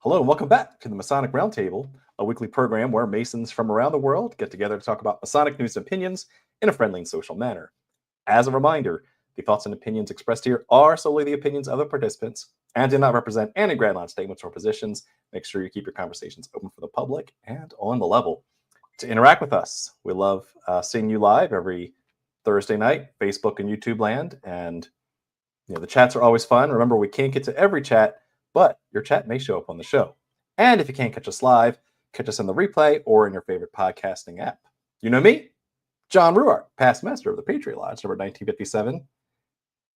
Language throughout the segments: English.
Hello and welcome back to the Masonic Roundtable, a weekly program where Masons from around the world get together to talk about Masonic news and opinions in a friendly and social manner. As a reminder, the thoughts and opinions expressed here are solely the opinions of the participants and do not represent any Grand Line statements or positions. Make sure you keep your conversations open for the public and on the level. To interact with us, we love seeing you live every Thursday night, Facebook and YouTube land, and the chats are always fun. Remember, we can't get to every chat, but your chat may show up on the show. And if you can't catch us live, catch us on the replay or in your favorite podcasting app. You know me, John Ruart, past master of the Patriot Lodge, number 1957,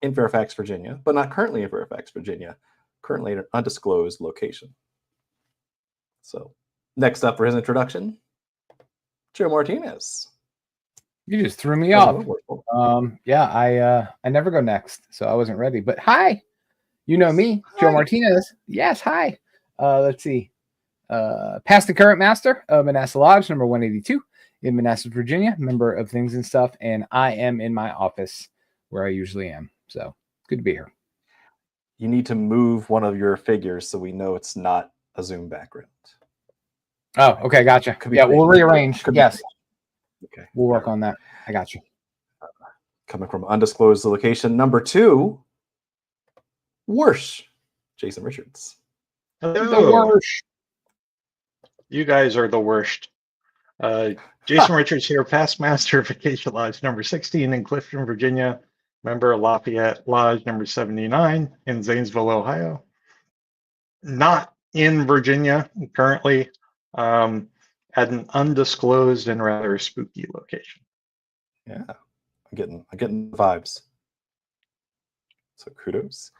in Fairfax, Virginia, but not currently in Fairfax, Virginia, currently at an undisclosed location. So next up for his introduction, Joe Martinez. You just threw me off. I never go next, so I wasn't ready. But hi, you know me, hi. Joe Martinez. Yes, hi. Let's see. Past and current master of Manassas Lodge, number 182 in Manassas, Virginia, member of Things and Stuff, and I am in my office where I usually am. So good to be here. You need to move one of your figures so we know it's not a Zoom background. Oh, okay, gotcha. Yeah, we'll rearrange. Yes. Okay. We'll work on that. I got you. Coming from undisclosed location, number 2, Worsh, Jason Richards. Hello. The worst. You guys are the worst. Jason Richards here, past master of Vacation Lodge number 16 in Clifton, Virginia, member of Lafayette Lodge number 79 in Zanesville, Ohio. Not in Virginia currently, at an undisclosed and rather spooky location. Yeah, I'm getting the vibes. So kudos.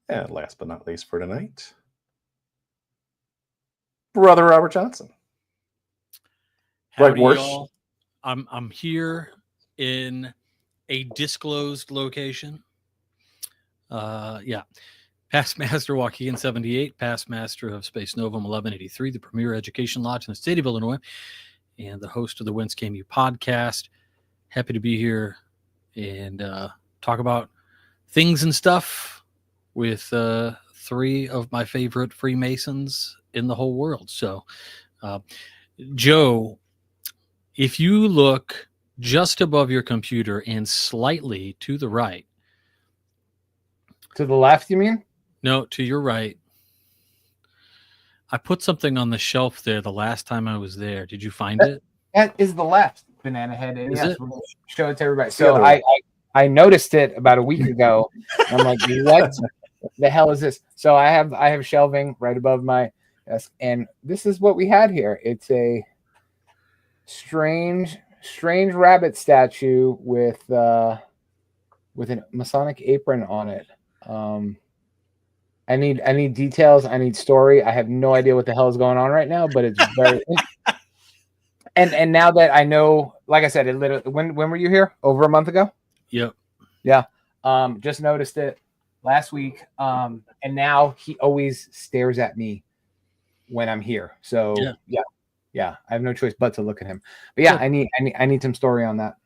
And last but not least for tonight, Brother Robert Johnson. Howdy, y'all. I'm here in a disclosed location. Past Master Joaquin 78, past Master of Space Novum 1183, the premier education lodge in the state of Illinois, and the host of the Whence Came You podcast. Happy to be here and talk about things and stuff with 3 of my favorite Freemasons in the whole world. So, Joe, if you look just above your computer and slightly to the right. To the left, you mean? No, to your right. I put something on the shelf there the last time I was there. Did you find it? That is the left, Banana Head. And Is yes, it? we'll show it to everybody. So I noticed it about a week ago. I'm like, what the hell is this? So I have shelving right above my desk, and this is what we had here. It's a strange rabbit statue with a Masonic apron on it. I need details. I need story. I have no idea what the hell is going on right now, but it's very. and now that I know, like I said, it literally. When were you here? Over a month ago. Yep. Yeah. Just noticed it last week. And now he always stares at me when I'm here. So yeah. I have no choice but to look at him. But yeah, I need some story on that.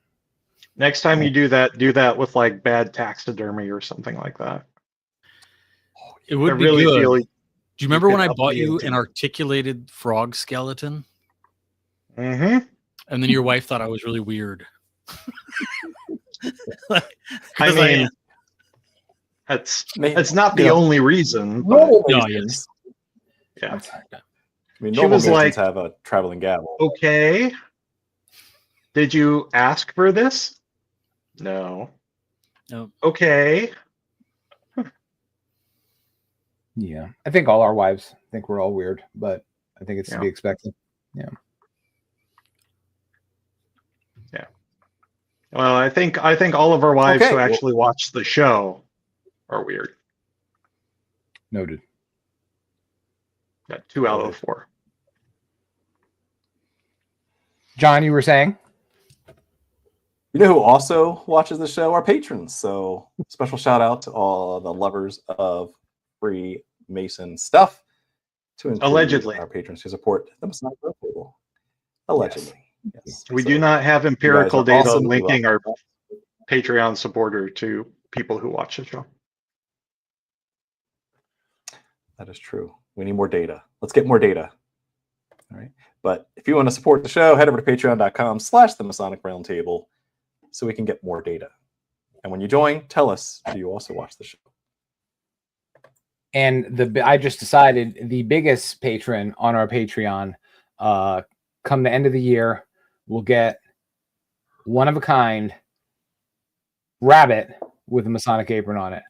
Next time you do that with like bad taxidermy or something like that. It would be really good. feel Do you remember when I could bought update you it. an articulated frog skeleton? Mm-hmm. And then your wife thought I was really weird. I mean, that's not the only reason. Normal No, Masons, Yeah. I mean, She normal was Masons like- have a traveling gavel. Okay. Did you ask for this? No. No. Okay. Yeah. I think all our wives think we're all weird, but I think it's to be expected. Yeah. Well, I think all of our wives Okay, who well- actually watch the show are weird. Noted. Got 2 out of 4. John, you were saying? You know who also watches the show? Our patrons. So special shout out to all the lovers of Freemason stuff. To include Allegedly. our patrons who support the Masonic Roundtable. Allegedly. Yes. We So do not have empirical are data awesome. linking our Patreon supporter to people who watch the show. That is true. We need more data. Let's get more data. All right. But if you want to support the show, head over to patreon.com/the Masonic Roundtable so we can get more data. And when you join, tell us, do you also watch the show? And I just decided the biggest patron on our Patreon, come the end of the year, will get one of a kind rabbit with a Masonic apron on it,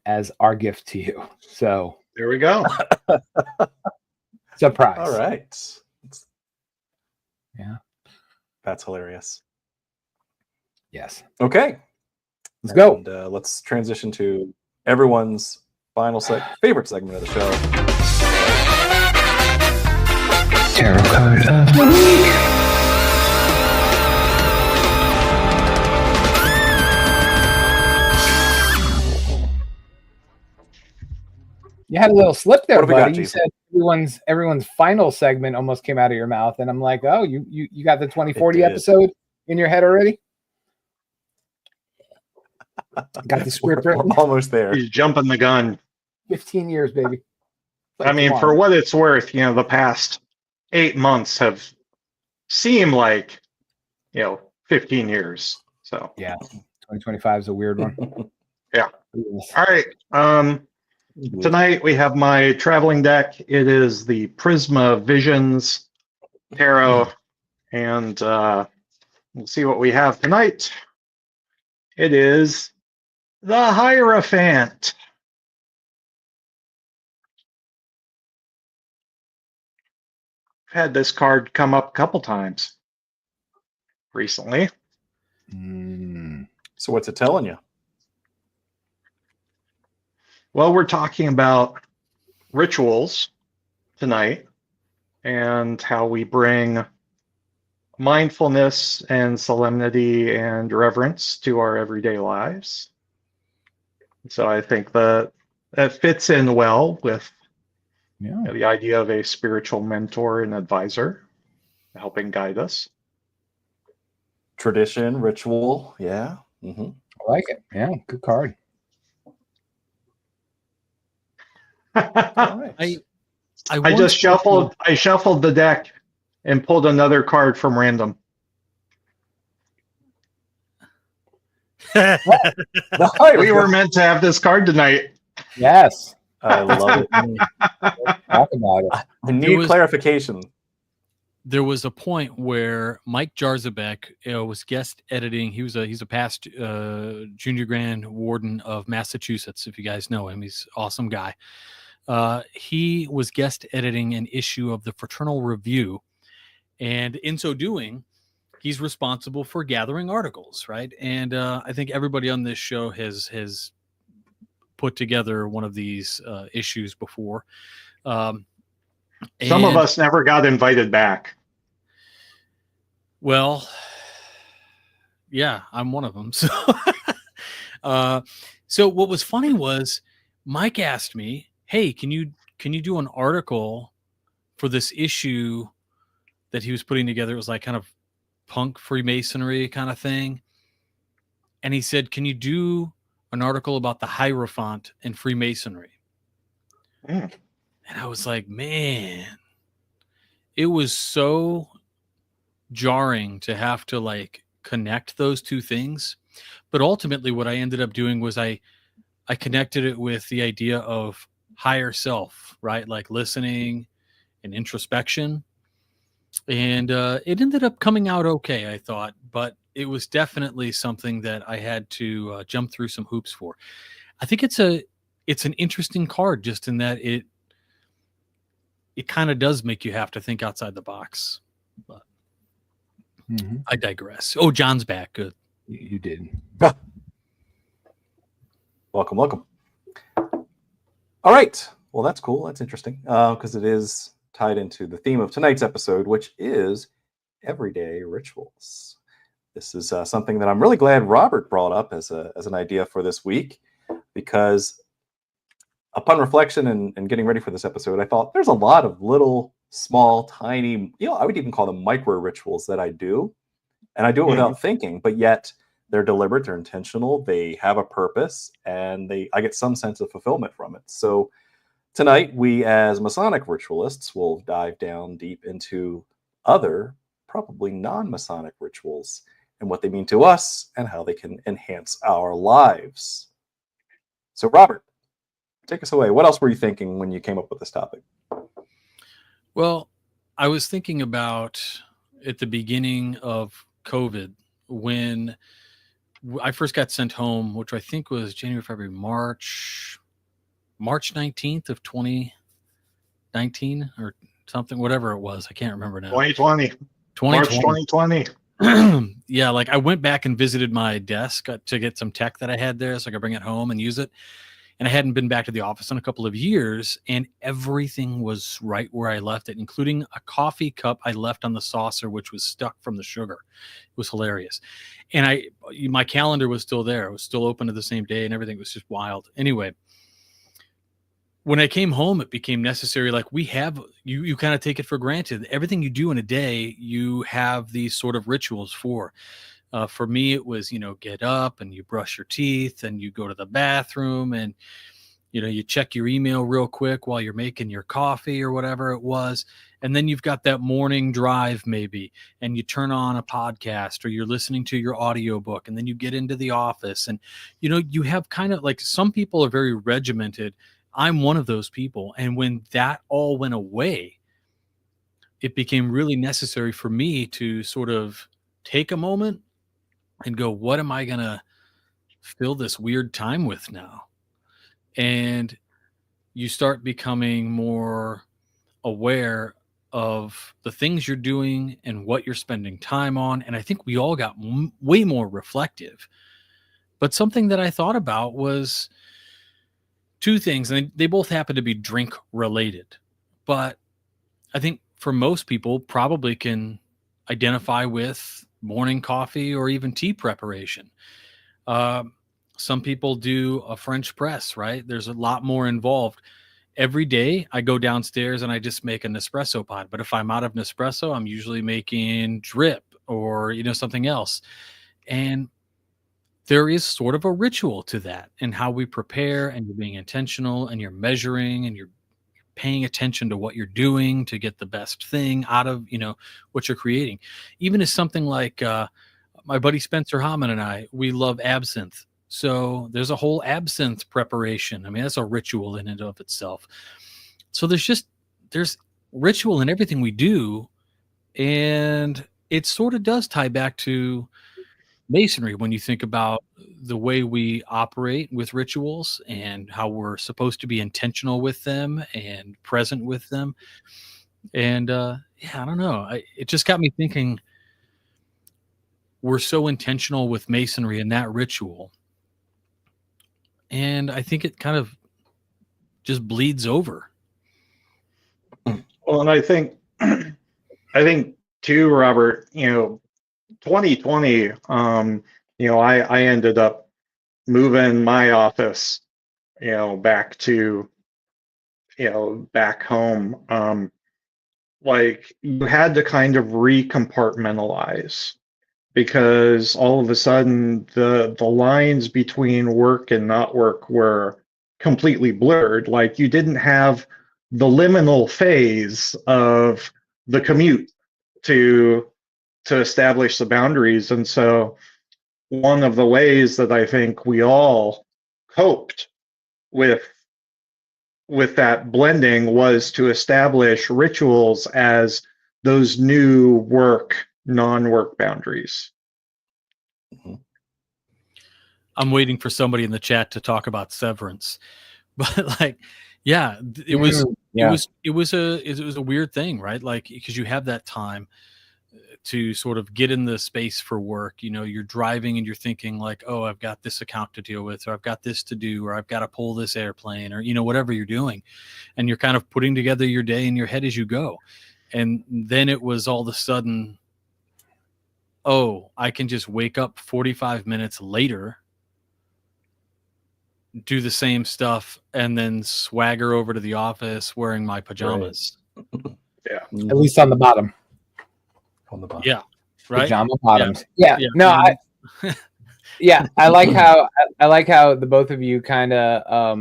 as our gift to you. So There we go. surprise. All right. Yeah. That's hilarious. Yes. Okay. Let's go. And let's transition to everyone's final favorite segment of the show. Tarot card of the week. You had a little slip there, What have we got, buddy. You Jason? said everyone's final segment almost came out of your mouth, and I'm like, oh, you got the 2040 It did. episode in your head already? Got the script We're written. almost there. He's jumping the gun. 15 years, baby. I mean, Come for on. what it's worth, the past 8 months have seemed like, 15 years. So, Yeah, 2025 is a weird one. Yeah. Yes. all right. Tonight we have my traveling deck. It is the Prisma Visions Tarot, and we'll see what we have tonight. It is the Hierophant. I've had this card come up a couple times recently. So what's it telling you? Well, we're talking about rituals tonight and how we bring mindfulness and solemnity and reverence to our everyday lives. So I think that fits in well with Yeah. the idea of a spiritual mentor and advisor helping guide us. Tradition, ritual, yeah. Mm-hmm. I like it. Yeah, good card. All right. I just shuffled the deck and pulled another card from random. The We were meant to have this card tonight. Yes. I love it. Talk about it. I need clarification. There was a point where Mike Jarzabek was guest editing. He's a past junior grand warden of Massachusetts. If you guys know him, he's an awesome guy. He was guest editing an issue of the Fraternal Review, and in so doing, he's responsible for gathering articles, right? And I think everybody on this show has put together one of these issues before. Some of us never got invited back. Well, yeah, I'm one of them. So, so what was funny was Mike asked me, "Hey, can you do an article for this issue that he was putting together?" It was like kind of punk Freemasonry kind of thing. And he said, "Can you do an article about the Hierophant and Freemasonry?" Mm. And I was like, man, it was so jarring to have to like connect those two things. But ultimately what I ended up doing was I connected it with the idea of higher self, right? Like listening and introspection. And it ended up coming out okay, I thought, but it was definitely something that I had to jump through some hoops for. I think it's an interesting card just in that it kind of does make you have to think outside the box. But I digress. Oh, John's back. Good. You did. Welcome. All right. Well, that's cool. That's interesting because it is tied into the theme of tonight's episode, which is everyday rituals. This is something that I'm really glad Robert brought up as an idea for this week, because upon reflection and getting ready for this episode, I thought there's a lot of little, small, tiny, I would even call them micro rituals that I do. And I do it without thinking, but yet they're deliberate, they're intentional, they have a purpose, and I get some sense of fulfillment from it. So Tonight, we as Masonic ritualists will dive down deep into other, probably non-Masonic rituals and what they mean to us and how they can enhance our lives. So, Robert, take us away. What else were you thinking when you came up with this topic? Well, I was thinking about at the beginning of COVID when I first got sent home, which I think was January, February, March 19th of 2019 or something, whatever it was. I can't remember now. 2020. March 2020. Yeah, like I went back and visited my desk to get some tech that I had there so I could bring it home and use it. And I hadn't been back to the office in a couple of years, and everything was right where I left it, including a coffee cup I left on the saucer, which was stuck from the sugar. It was hilarious. And my calendar was still there. It was still open to the same day, and everything was just wild. Anyway, when I came home, it became necessary. Like you kind of take it for granted. Everything you do in a day, you have these sort of rituals for. For me, it was, get up and you brush your teeth and you go to the bathroom and, you check your email real quick while you're making your coffee or whatever it was. And then you've got that morning drive maybe, and you turn on a podcast or you're listening to your audiobook, and then you get into the office and, you have kind of like, some people are very regimented. I'm one of those people. And when that all went away, it became really necessary for me to sort of take a moment and go, what am I going to fill this weird time with now? And you start becoming more aware of the things you're doing and what you're spending time on. And I think we all got way more reflective. But something that I thought about was two things, and they both happen to be drink related. But I think for most people probably can identify with morning coffee or even tea preparation. Some people do a French press, right? There's a lot more involved. Every day I go downstairs and I just make a Nespresso pod. But if I'm out of Nespresso, I'm usually making drip or, something else. And there is sort of a ritual to that and how we prepare, and you're being intentional and you're measuring and you're paying attention to what you're doing to get the best thing out of, what you're creating. Even as something like my buddy Spencer Hammond and I, we love absinthe. So there's a whole absinthe preparation. I mean, that's a ritual in and of itself. So there's ritual in everything we do. And it sort of does tie back to Masonry when you think about the way we operate with rituals and how we're supposed to be intentional with them and present with them. And I don't know. It just got me thinking, we're so intentional with Masonry and that ritual. And I think it kind of just bleeds over. Well, and I think too, Robert, 2020, I ended up moving my office, back to, back home. Like you had to kind of recompartmentalize, because all of a sudden the lines between work and not work were completely blurred. Like you didn't have the liminal phase of the commute to establish the boundaries. And so one of the ways that I think we all coped with that blending was to establish rituals as those new non-work boundaries. I'm waiting for somebody in the chat to talk about severance, but it was a weird thing, right? Like, because you have that time to sort of get in the space for work. You're driving and you're thinking like, oh, I've got this account to deal with, or I've got this to do, or I've got to pull this airplane, or, whatever you're doing. And you're kind of putting together your day in your head as you go. And then it was all of a sudden, oh, I can just wake up 45 minutes later, do the same stuff, and then swagger over to the office wearing my pajamas. Right. Yeah. At least on the bottom. On the bottom. Yeah. Right. Pajama bottoms. Yeah. No, I like how the both of you kind of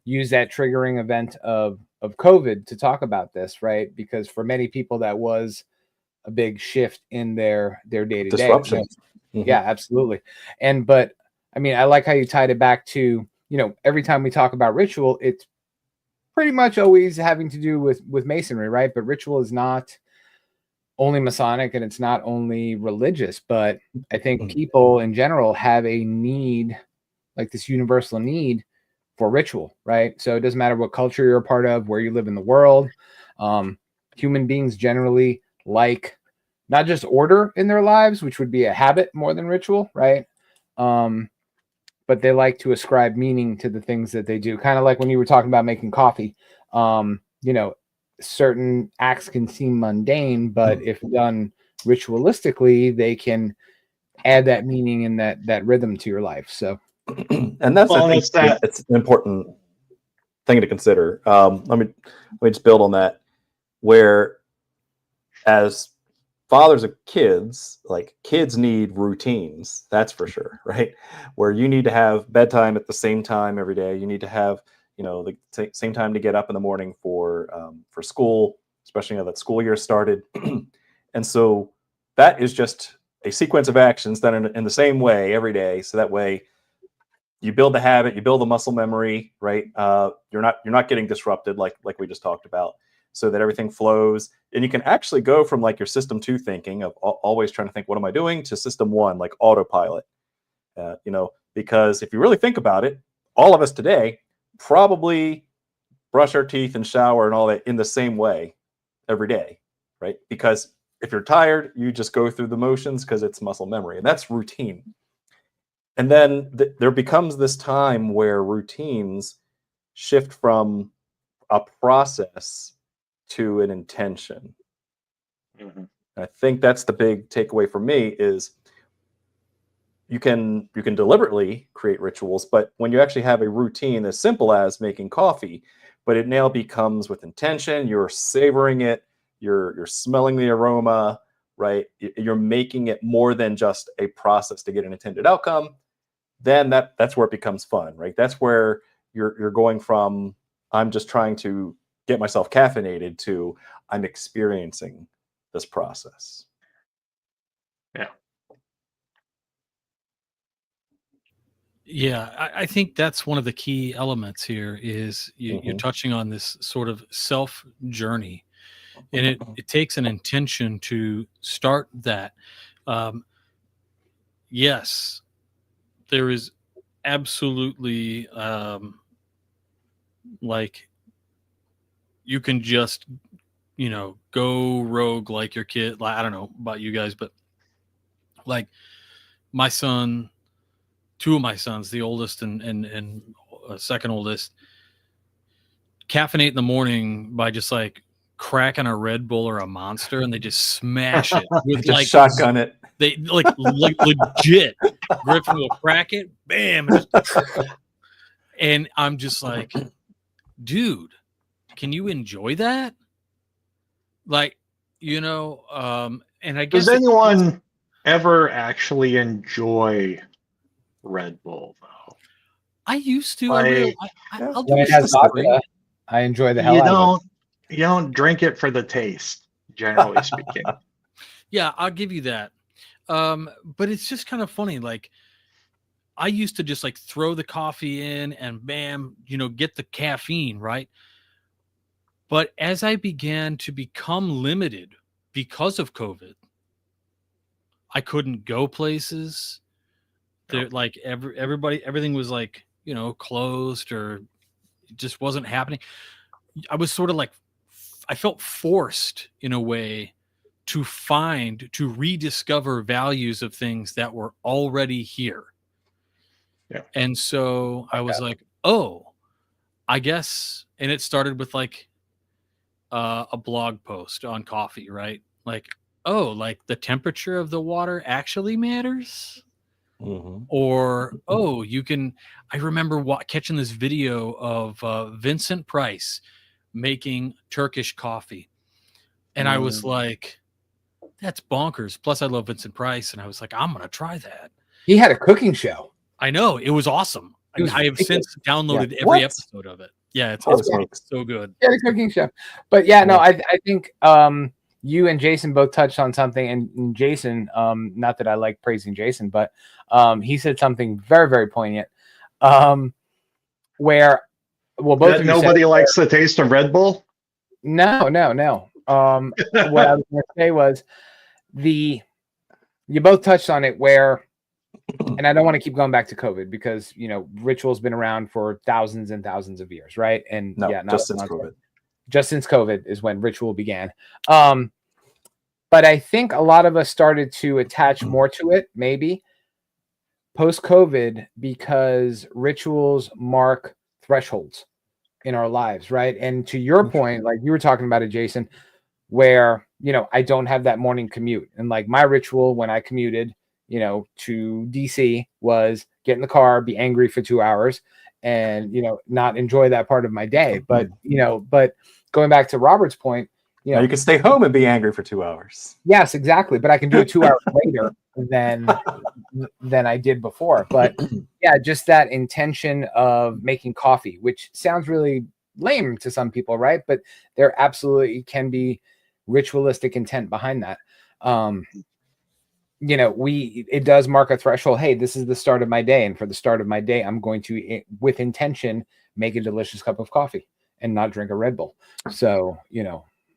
use that triggering event of COVID to talk about this, right? Because for many people that was a big shift in their day-to-day disruption. Yeah, absolutely. But I mean, I like how you tied it back to, every time we talk about ritual, it's pretty much always having to do with Masonry, right? But ritual is not only Masonic and it's not only religious, but I think people in general have a need, like this universal need for ritual, right? So it doesn't matter what culture you're a part of, where you live in the world. Human beings generally like not just order in their lives, which would be a habit more than ritual, right? But they like to ascribe meaning to the things that they do. Kind of like when you were talking about making coffee. Certain acts can seem mundane, but if done ritualistically, they can add that meaning and that rhythm to your life. So, and that's I think it's an important thing to consider. Let me just build on that. Where as fathers of kids, like kids need routines, that's for sure, right? Where you need to have bedtime at the same time every day. You need to have, the same time to get up in the morning for school, especially now that school year started. And so that is just a sequence of actions done in the same way every day. So that way you build the habit, you build the muscle memory, right? You're not getting disrupted like we just talked about, so that everything flows. And you can actually go from like your system 2 thinking of always trying to think, what am I doing, to system 1, like autopilot. Because if you really think about it, all of us today probably brush our teeth and shower and all that in the same way every day, right? Because if you're tired, you just go through the motions because it's muscle memory, and that's routine. And then there becomes this time where routines shift from a process to an intention. Mm-hmm. I think that's the big takeaway for me is you can deliberately create rituals, but when you actually have a routine as simple as making coffee, but it now becomes with intention, you're savoring it, you're smelling the aroma, right? You're making it more than just a process to get an intended outcome. Then that's where it becomes fun, right? That's where you're going from, I'm just trying to get myself caffeinated, to I'm experiencing this process. Yeah. Yeah, I think that's one of the key elements here is you're touching on this sort of self journey, and it takes an intention to start that. Yes, there is absolutely like you can just go rogue like your kid. Like, I don't know about you guys, but like my son, 2 of my sons, the oldest and second oldest, caffeinate in the morning by just like cracking a Red Bull or a Monster, and they just smash it with just shotgun it. They like legit. Griffin will crack it, bam, and I'm just like, dude, can you enjoy that? Like, and I guess does anyone ever actually enjoy Red Bull though? I used to. I'll when it has vodka, I enjoy the hell out of it. You don't drink it for the taste, generally speaking. Yeah, I'll give you that. But it's just kind of funny. Like, I used to just like throw the coffee in and bam, get the caffeine, right? But as I began to become limited because of COVID, I couldn't go places. There, like everything was like, closed, or it just wasn't happening. I was sort of like, I felt forced in a way to rediscover values of things that were already here. Yeah. And so I was like, oh, I guess, and it started with like a blog post on coffee, right? Like, oh, like the temperature of the water actually matters. Mm-hmm. Or, oh, I remember catching this video of Vincent Price making Turkish coffee. And I was like, that's bonkers. Plus, I love Vincent Price. And I was like, I'm going to try that. He had a cooking show. I know. It was awesome. I have since downloaded every What? episode of it. Yeah, it's so good. Yeah, the cooking show. But yeah, no, I think you and Jason both touched on something, and Jason, not that I like praising Jason, but he said something very, very poignant. Where, well, both That of you nobody said, likes the taste of Red Bull. No. What I was going to say was you both touched on it where, and I don't want to keep going back to COVID because, ritual's been around for thousands and thousands of years, right? And just since COVID. Just since COVID is when ritual began. But I think a lot of us started to attach more to it, maybe post-COVID, because rituals mark thresholds in our lives, right? And to your point, like you were talking about it, Jason, where, I don't have that morning commute. And like my ritual when I commuted, to DC was get in the car, be angry for 2 hours and, not enjoy that part of my day. But, but going back to Robert's point, now you can stay home and be angry for 2 hours. Yes, exactly. But I can do it 2 hours later than I did before. But yeah, just that intention of making coffee, which sounds really lame to some people, right? But there absolutely can be ritualistic intent behind that. It does mark a threshold. Hey, this is the start of my day. And for the start of my day, I'm going to, with intention, make a delicious cup of coffee and not drink a Red Bull. So,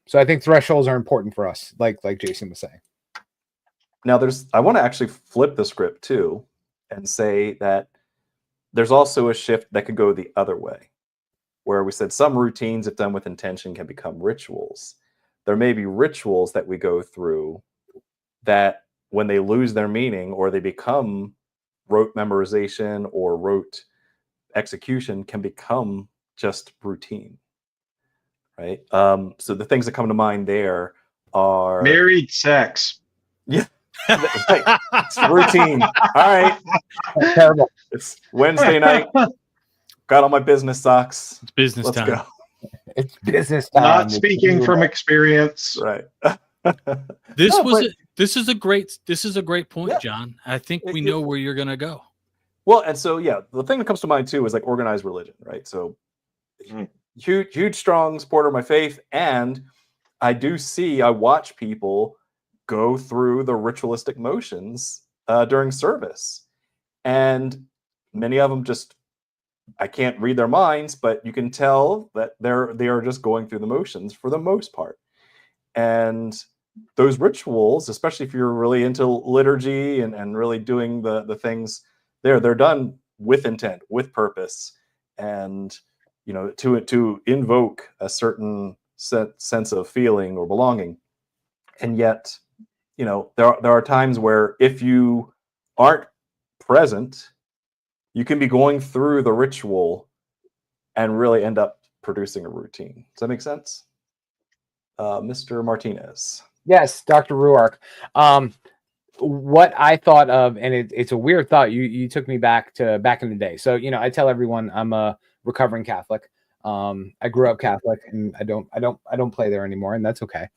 so I think thresholds are important for us, like Jason was saying. Now I want to actually flip the script too and say that there's also a shift that could go the other way, where we said some routines, if done with intention, can become rituals. There may be rituals that we go through that when they lose their meaning or they become rote memorization or rote execution can become just routine. Right. So the things that come to mind there are married sex. Yeah. Right. It's routine. All right. Terrible. It's Wednesday night. Got all my business socks. It's business Let's time. go. It's business time. Not speaking from experience. Right. This is a great point, yeah. John. I think we know where you're gonna go. Well, and so the thing that comes to mind too is like organized religion, right? So huge, strong supporter of my faith. And I watch people go through the ritualistic motions during service. And many of them I can't read their minds, but you can tell that they are just going through the motions for the most part. And those rituals, especially if you're really into liturgy and really doing the things they're done with intent, with purpose, and to invoke a certain sense of feeling or belonging. And yet, there are times where if you aren't present, you can be going through the ritual and really end up producing a routine. Does that make sense? Mr. Martinez. Yes, Dr. Ruark. What I thought of, and it's a weird thought. You took me back in the day. So, I tell everyone I'm a recovering Catholic. I grew up Catholic and I don't play there anymore, and that's okay.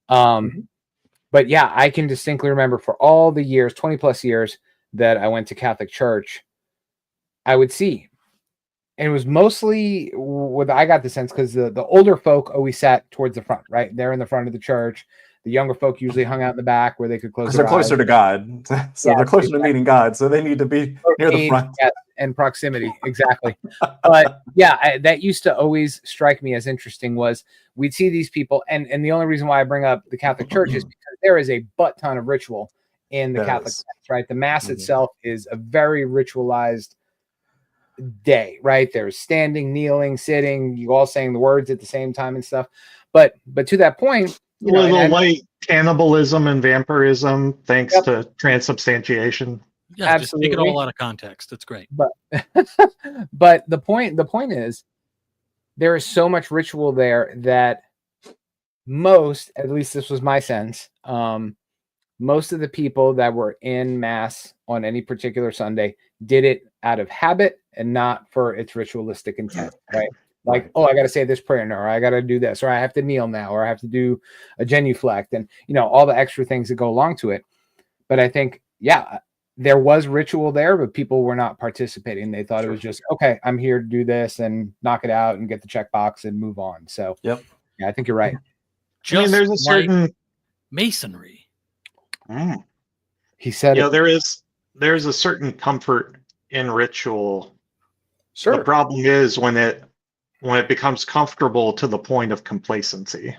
But yeah, I can distinctly remember for all the years, 20 plus years that I went to Catholic church, I would see. And it was mostly what I got the sense, because the older folk always sat towards the front, right? They're in the front of the church. The younger folk usually hung out in the back where they could close their eyes. They're closer to God. So they're closer to meeting God. So they need to be near the front. Yes, and proximity. Exactly. But yeah, that used to always strike me as interesting was we'd see these people. And the only reason why I bring up the Catholic Church is because there is a butt ton of ritual in the Catholic Mass, right? The Mass itself is a very ritualized day, right? There's standing, kneeling, sitting, you all saying the words at the same time and stuff. But to that point, a little light cannibalism and vampirism, thanks to transubstantiation. Yeah, absolutely. Just take it all out of context. That's great. But the point is, there is so much ritual there that most, at least this was my sense, most of the people that were in Mass on any particular Sunday did it out of habit and not for its ritualistic intent, right? Like, oh, I got to say this prayer now, or I got to do this, or I have to kneel now, or I have to do a genuflect, and all the extra things that go along to it. But I think, there was ritual there, but people were not participating. They thought Sure. it was just, okay, I'm here to do this and knock it out and get the checkbox and move on. So Yep. yeah, I think you're right. Just there's a like certain masonry. He said it. There's a certain comfort in ritual. Sure. The problem is when it becomes comfortable to the point of complacency.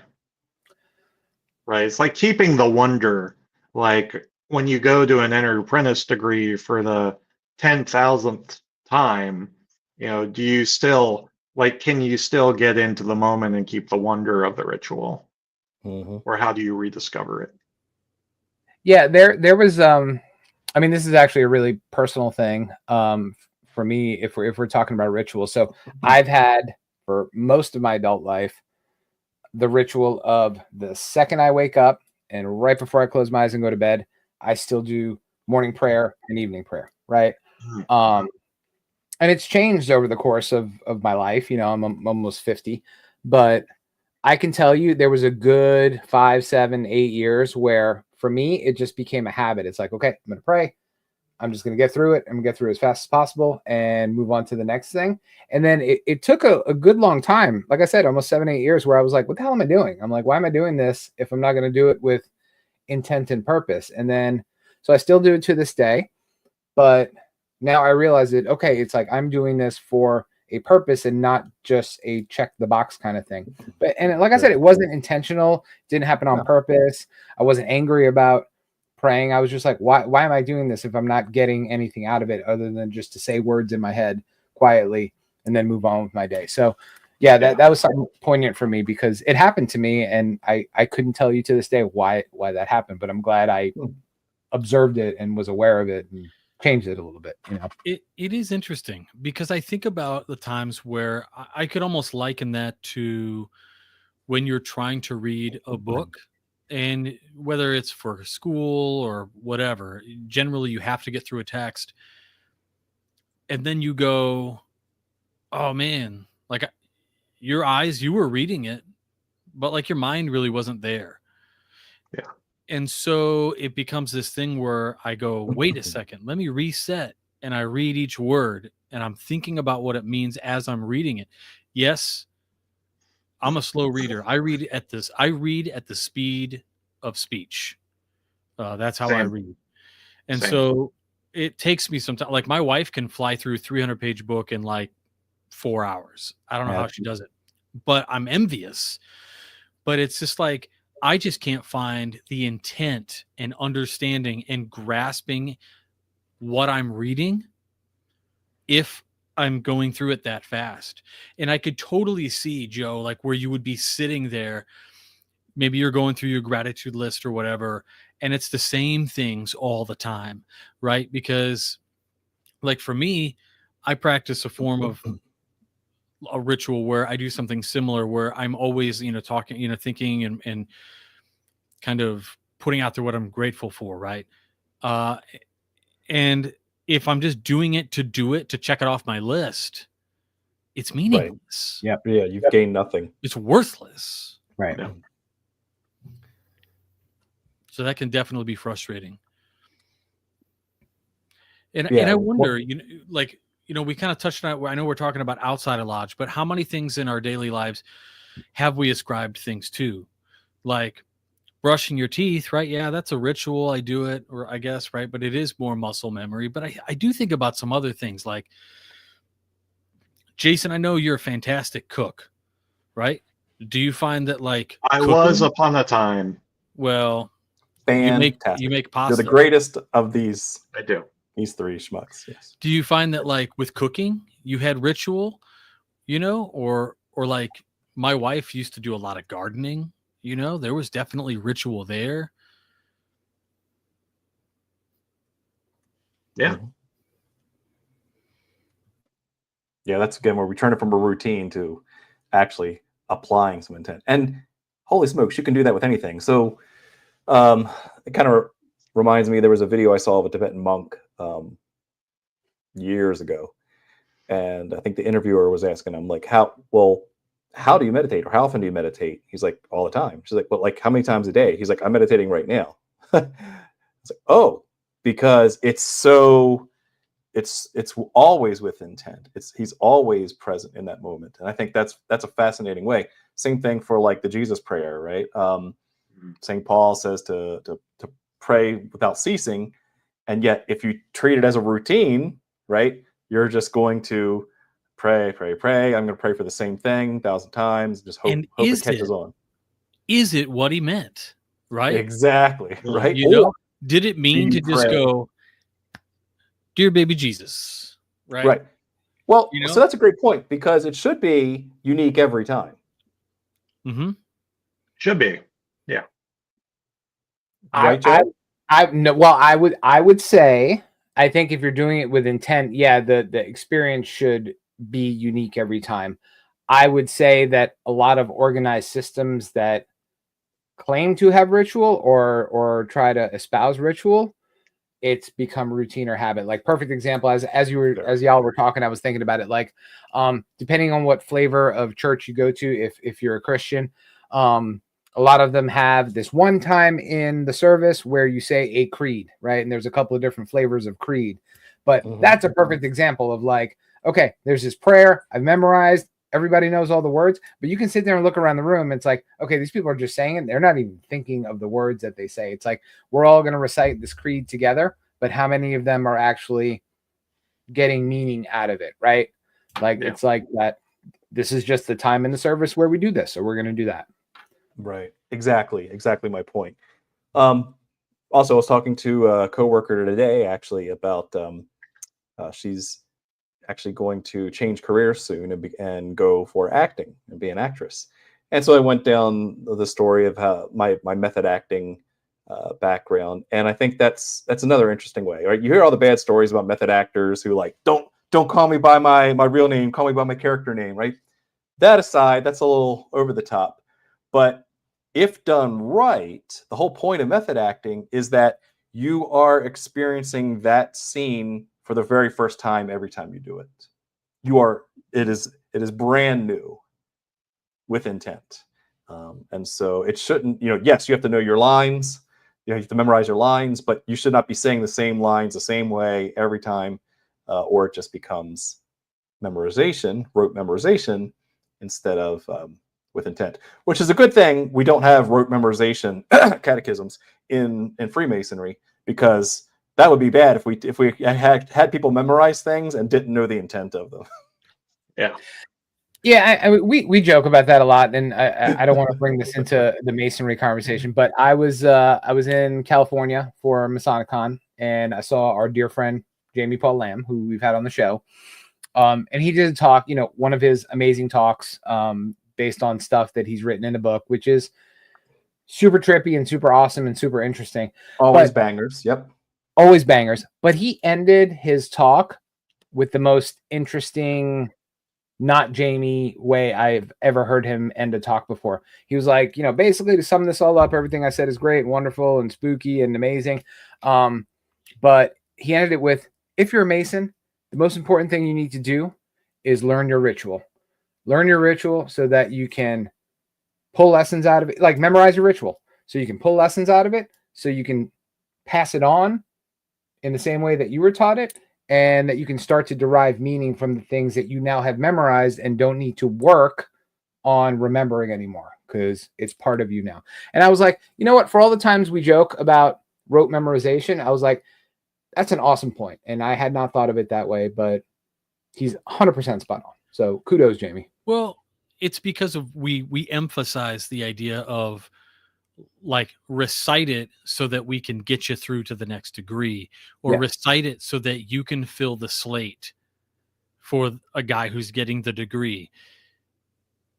Right? It's like keeping the wonder. Like when you go to an enter apprentice degree for the 10,000th time, do you still can you still get into the moment and keep the wonder of the ritual? Or how do you rediscover it? Yeah, there was I mean, this is actually a really personal thing for me if we're talking about ritual. So I've had for most of my adult life the ritual of the second I wake up and right before I close my eyes and go to bed, I still do morning prayer and evening prayer, right? And it's changed over the course of my life. I'm almost 50, but I can tell you there was a good 5, 7, 8 years where for me, it just became a habit. It's like, okay, I'm going to pray. I'm just going to get through it. I'm going to get through it as fast as possible and move on to the next thing. And then it took a good long time. Like I said, almost 7, 8 years where I was like, what the hell am I doing? I'm like, why am I doing this if I'm not going to do it with intent and purpose? And then, so I still do it to this day, but now I realize that, okay, it's like I'm doing this for a purpose and not just a check the box kind of thing. But, and like I said, it wasn't intentional. It didn't happen on purpose. I wasn't angry about praying. I was just like, why am I doing this if I'm not getting anything out of it other than just to say words in my head quietly and then move on with my day? So yeah, that was something poignant for me because it happened to me and I couldn't tell you to this day why that happened, but I'm glad I observed it and was aware of it and changed it a little bit. It is interesting because I think about the times where I could almost liken that to when you're trying to read a book, and whether it's for school or whatever, generally you have to get through a text and then you go, oh man, like your eyes, you were reading it, but like your mind really wasn't there. Yeah. And so it becomes this thing where I go, wait a second, let me reset. And I read each word and I'm thinking about what it means as I'm reading it. Yes, I'm a slow reader. I read at the speed of speech. That's how I read. And so it takes me some time. Like my wife can fly through a 300-page book in like 4 hours. I don't know how she does it, but I'm envious. But it's just like, I just can't find the intent and understanding and grasping what I'm reading if I'm going through it that fast. And I could totally see, Joe, like where you would be sitting there, maybe you're going through your gratitude list or whatever, and it's the same things all the time, right? Because like for me, I practice a form of a ritual where I do something similar where I'm always, talking, thinking and kind of putting out there what I'm grateful for, right? And if I'm just doing it to check it off my list, it's meaningless. Right. Yeah, you've gained nothing. It's worthless. Right. Yeah. So that can definitely be frustrating. And I wonder, we kind of touched on it. I know we're talking about outside of Lodge, but how many things in our daily lives have we ascribed things to? Like brushing your teeth, right? Yeah, that's a ritual. I do it, or I guess, right? But it is more muscle memory. But I do think about some other things like, Jason, I know you're a fantastic cook, right? Do you find that like I was upon a time. Well, fantastic. You make pasta. You're the greatest of these. I do. These three schmucks. Yes. Do you find that like with cooking, you had ritual, or like my wife used to do a lot of gardening, there was definitely ritual there. Yeah. Yeah, that's again where we turn it from a routine to actually applying some intent. And holy smokes, you can do that with anything. So it kind of reminds me, there was a video I saw of a Tibetan monk years ago. And I think the interviewer was asking him, like, how do you meditate? Or how often do you meditate? He's like, all the time. She's like, but like, how many times a day? He's like, I'm meditating right now. It's like, oh, because it's always with intent. He's always present in that moment. And I think that's a fascinating way. Same thing for like the Jesus prayer, right? St. Paul says to pray without ceasing. And yet if you treat it as a routine, right, you're just going to pray. I'm going to pray for the same thing 1,000 times, just hope it catches on. Is it what he meant? Right? Exactly. Right. You know, did it mean to just pray? go, dear baby Jesus? Right. Right. Well, You know? so that's a great point, because it should be unique every time. Mm-hmm. Should be. Yeah. Right, Joe? I would say, I think if you're doing it with intent, yeah, the experience should be unique every time. I would say that a lot of organized systems that claim to have ritual or try to espouse ritual, it's become routine or habit. Like, perfect example, as y'all were talking, I was thinking about it. Like, depending on what flavor of church you go to, if you're a Christian, a lot of them have this one time in the service where you say a creed, right? And there's a couple of different flavors of creed, but that's a perfect example of like, okay, there's this prayer I've memorized. Everybody knows all the words, but you can sit there and look around the room. It's like, okay, these people are just saying it. They're not even thinking of the words that they say. It's like, we're all going to recite this creed together, but how many of them are actually getting meaning out of it, right? Like, it's like that. This is just the time in the service where we do this, so we're going to do that. Right. Exactly my point. Also, I was talking to a coworker today, actually, about she's actually going to change careers soon and go for acting and be an actress. And so I went down the story of how my method acting background, and I think that's another interesting way, right? You hear all the bad stories about method actors who like don't call me by my real name, call me by my character name, right? That aside, that's a little over the top, but if done right, the whole point of method acting is that you are experiencing that scene for the very first time every time you do it. It is brand new with intent. And so it shouldn't, yes, you have to know your lines, you have to memorize your lines, but you should not be saying the same lines the same way every time, or it just becomes rote memorization, instead of with intent, which is a good thing. We don't have rote memorization catechisms in Freemasonry, because that would be bad if we had people memorize things and didn't know the intent of them. Yeah, we joke about that a lot, and I don't want to bring this into the Masonry conversation, but I was in California for MasonicCon, and I saw our dear friend Jamie Paul Lamb, who we've had on the show, and he did a talk, one of his amazing talks, based on stuff that he's written in a book, which is super trippy and super awesome and super interesting. Always bangers. Yep. Always bangers. But he ended his talk with the most interesting, not Jamie way I've ever heard him end a talk before. He was like, basically, to sum this all up, everything I said is great, wonderful, and spooky and amazing. But he ended it with, if you're a Mason, the most important thing you need to do is learn your ritual. Learn your ritual so that you can pull lessons out of it, like memorize your ritual so you can pull lessons out of it, so you can pass it on in the same way that you were taught it, and that you can start to derive meaning from the things that you now have memorized and don't need to work on remembering anymore, because it's part of you now. And I was like, you know what? For all the times we joke about rote memorization, I was like, that's an awesome point. And I had not thought of it that way, but he's 100% spot on. So kudos, Jamie. Well, it's because of we emphasize the idea of like recite it so that we can get you through to the next degree, or recite it so that you can fill the slate for a guy who's getting the degree.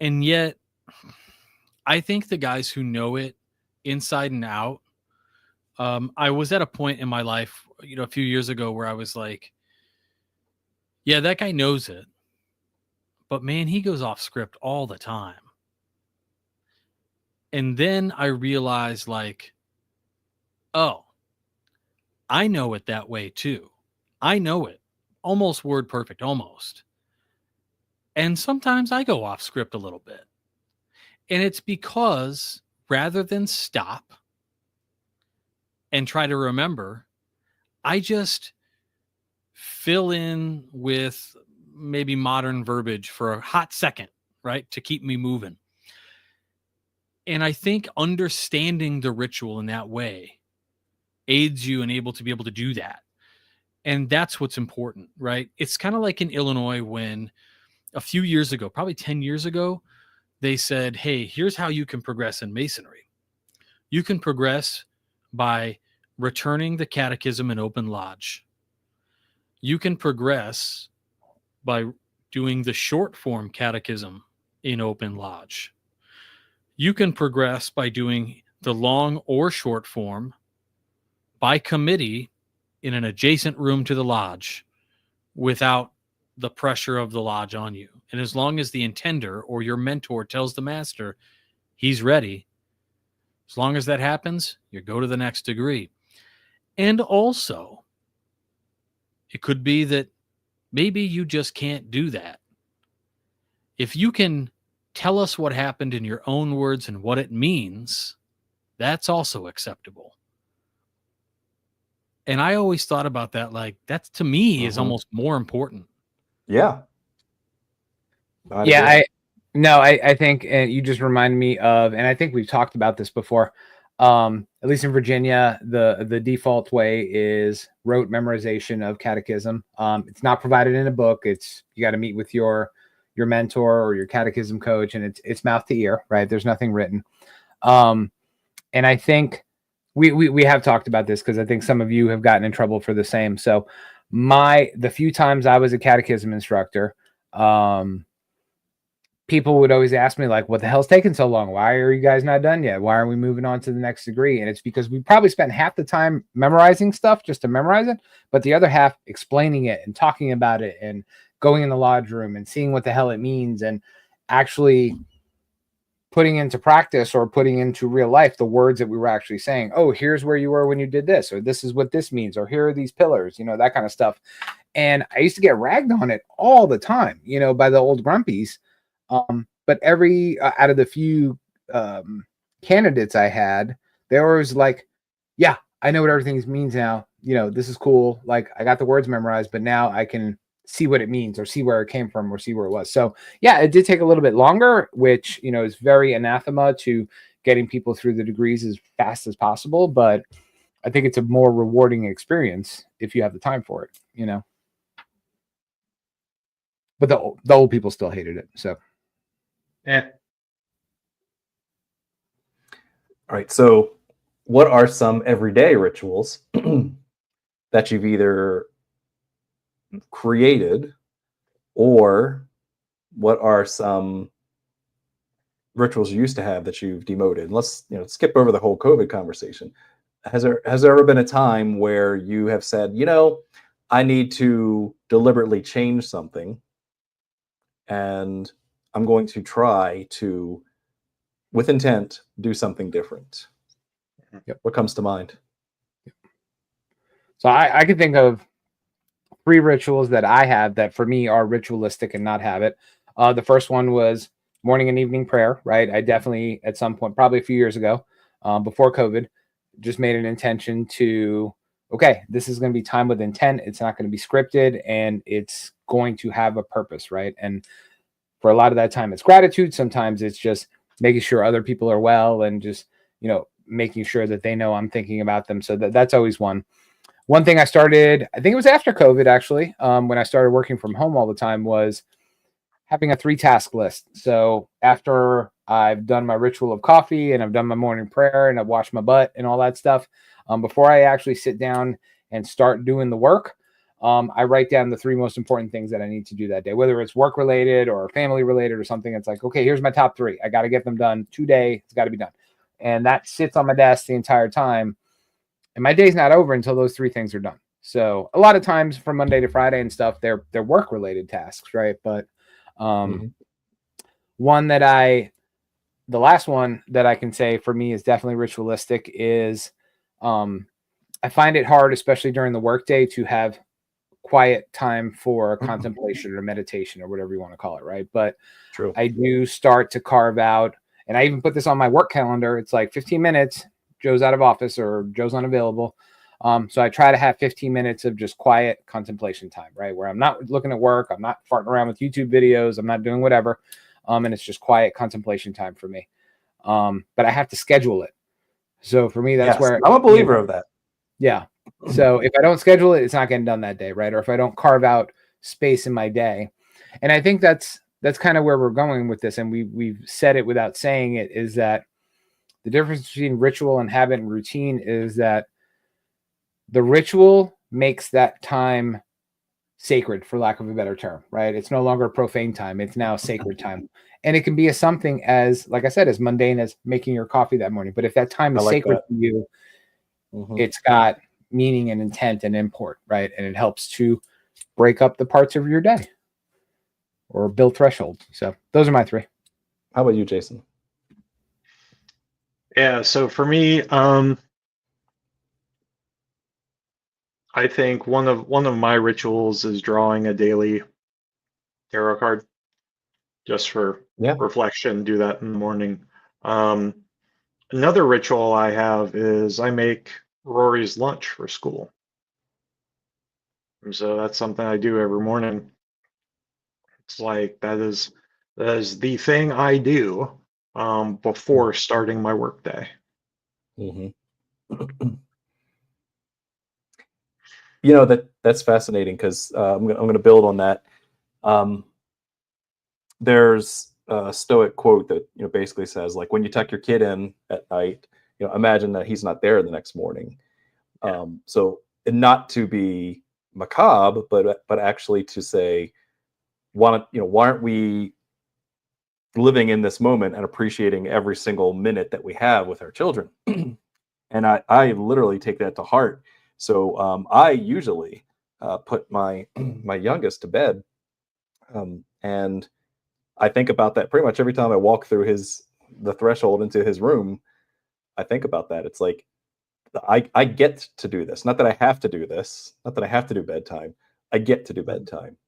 And yet I think the guys who know it inside and out, I was at a point in my life, a few years ago, where I was like, yeah, that guy knows it, but man, he goes off script all the time. And then I realized, like, oh, I know it that way too. I know it almost word perfect, almost. And sometimes I go off script a little bit. And it's because rather than stop and try to remember, I just fill in with maybe modern verbiage for a hot second, right? To keep me moving. And I think understanding the ritual in that way aids you and able to do that. And that's what's important, right? It's kind of like in Illinois when a few years ago, probably 10 years ago, they said, hey, here's how you can progress in Masonry. You can progress by returning the catechism in open lodge. You can progress by doing the short form catechism in open lodge. You can progress by doing the long or short form by committee in an adjacent room to the lodge without the pressure of the lodge on you. And as long as the intender or your mentor tells the master he's ready, as long as that happens, you go to the next degree. And also, it could be that maybe you just can't do that. If you can tell us what happened in your own words and what it means, that's also acceptable. And I always thought about that, like, that to me is almost more important. Yeah. I think you just remind me of, and I think we've talked about this before. At least in Virginia, the default way is rote memorization of catechism. It's not provided in a book. It's, you got to meet with your mentor or your catechism coach, and it's mouth to ear, right? There's nothing written. And I think we have talked about this because I think some of you have gotten in trouble for the same. So the few times I was a catechism instructor, people would always ask me, like, what the hell's taking so long? Why are you guys not done yet? Why are we moving on to the next degree? And it's because we probably spent half the time memorizing stuff just to memorize it, but the other half explaining it and talking about it and going in the lodge room and seeing what the hell it means and actually putting into practice or putting into real life the words that we were actually saying. Oh, here's where you were when you did this, or this is what this means, or here are these pillars, that kind of stuff. And I used to get ragged on it all the time, by the old grumpies. But every out of the few candidates I had, they were always like, yeah, I know what everything means now. This is cool. Like, I got the words memorized, but now I can see what it means or see where it came from or see where it was. So yeah, it did take a little bit longer, which, is very anathema to getting people through the degrees as fast as possible. But I think it's a more rewarding experience if you have the time for it, But the old people still hated it. So. Yeah. All right. So, what are some everyday rituals that you've either created, or what are some rituals you used to have that you've demoted? And let's skip over the whole COVID conversation. Has there ever been a time where you have said, I need to deliberately change something, and I'm going to try to, with intent, do something different? Yep. What comes to mind? So I can think of 3 rituals that I have that for me are ritualistic and not habit. The first one was morning and evening prayer, right? I definitely, at some point, probably a few years ago, before COVID, just made an intention to, okay, this is going to be time with intent. It's not going to be scripted, and it's going to have a purpose, right? And for a lot of that time, it's gratitude. Sometimes it's just making sure other people are well and just, making sure that they know I'm thinking about them. So that's always one. One thing I started, I think it was after COVID, actually, when I started working from home all the time, was having a 3-task list. So after I've done my ritual of coffee and I've done my morning prayer and I've washed my butt and all that stuff, before I actually sit down and start doing the work, I write down the 3 most important things that I need to do that day, whether it's work related or family related or something. It's like, okay, here's my top 3. I got to get them done today. It's got to be done. And that sits on my desk the entire time. And my day's not over until those 3 things are done. So a lot of times from Monday to Friday and stuff, they're work related tasks, right? But one that the last one that I can say for me is definitely ritualistic is I find it hard, especially during the workday, to have quiet time for contemplation or meditation or whatever you want to call it, right? But True. I do start to carve out, and I even put this on my work calendar. It's like 15 minutes, Joe's out of office or Joe's unavailable. So I try to have 15 minutes of just quiet contemplation time, right? Where I'm not looking at work, I'm not farting around with YouTube videos, I'm not doing whatever. And it's just quiet contemplation time for me. But I have to schedule it. So for me, that's Yes, where I'm a believer of that. Yeah. So if I don't schedule it, it's not getting done that day, right? Or if I don't carve out space in my day. And I think that's kind of where we're going with this. And we've said it without saying it, is that the difference between ritual and habit and routine is that the ritual makes that time sacred, for lack of a better term, right? It's no longer profane time. It's now sacred time. And it can be something as, like I said, as mundane as making your coffee that morning. But if that time is sacred to you, it's got meaning and intent and import, right? And it helps to break up the parts of your day or build thresholds. So those are my three. How about you, Jason? Yeah, so for me, I think one of my rituals is drawing a daily tarot card, just for reflection. Do that in the morning. Another ritual I have is I make Rory's lunch for school. And so that's something I do every morning. It's like that is the thing I do before starting my workday. You know, that's fascinating, because I'm going to build on that. There's a Stoic quote that, you know, basically says, like, when you tuck your kid in at night, you know, imagine that he's not there the next morning. So, and not to be macabre, but actually to say, why aren't we living in this moment and appreciating every single minute that we have with our children? And I literally take that to heart. So I usually put my my youngest to bed, and I think about that pretty much every time I walk through the threshold into his room. I think about that. It's like, I get to do this. Not that I have to do this. Not that I have to do bedtime. I get to do bedtime.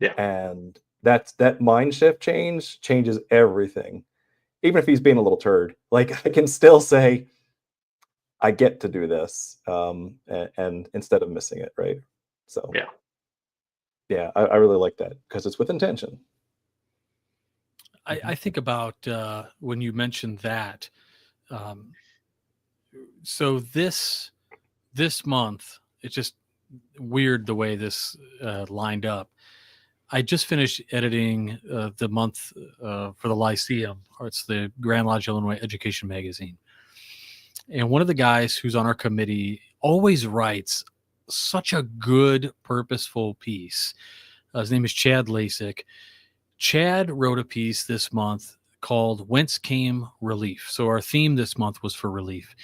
Yeah. And that mind shift changes everything. Even if he's being a little turd, like, I can still say, I get to do this, and instead of missing it, right? So yeah, I really like that, because it's with intention. I think about when you mentioned that. So this month, it's just weird the way this lined up. I just finished editing the month for the Lyceum, or it's the Grand Lodge Illinois Education Magazine. And one of the guys who's on our committee always writes such a good, purposeful piece. His name is Chad Lasik. Chad wrote a piece this month called Whence Came Relief. So our theme this month was for relief.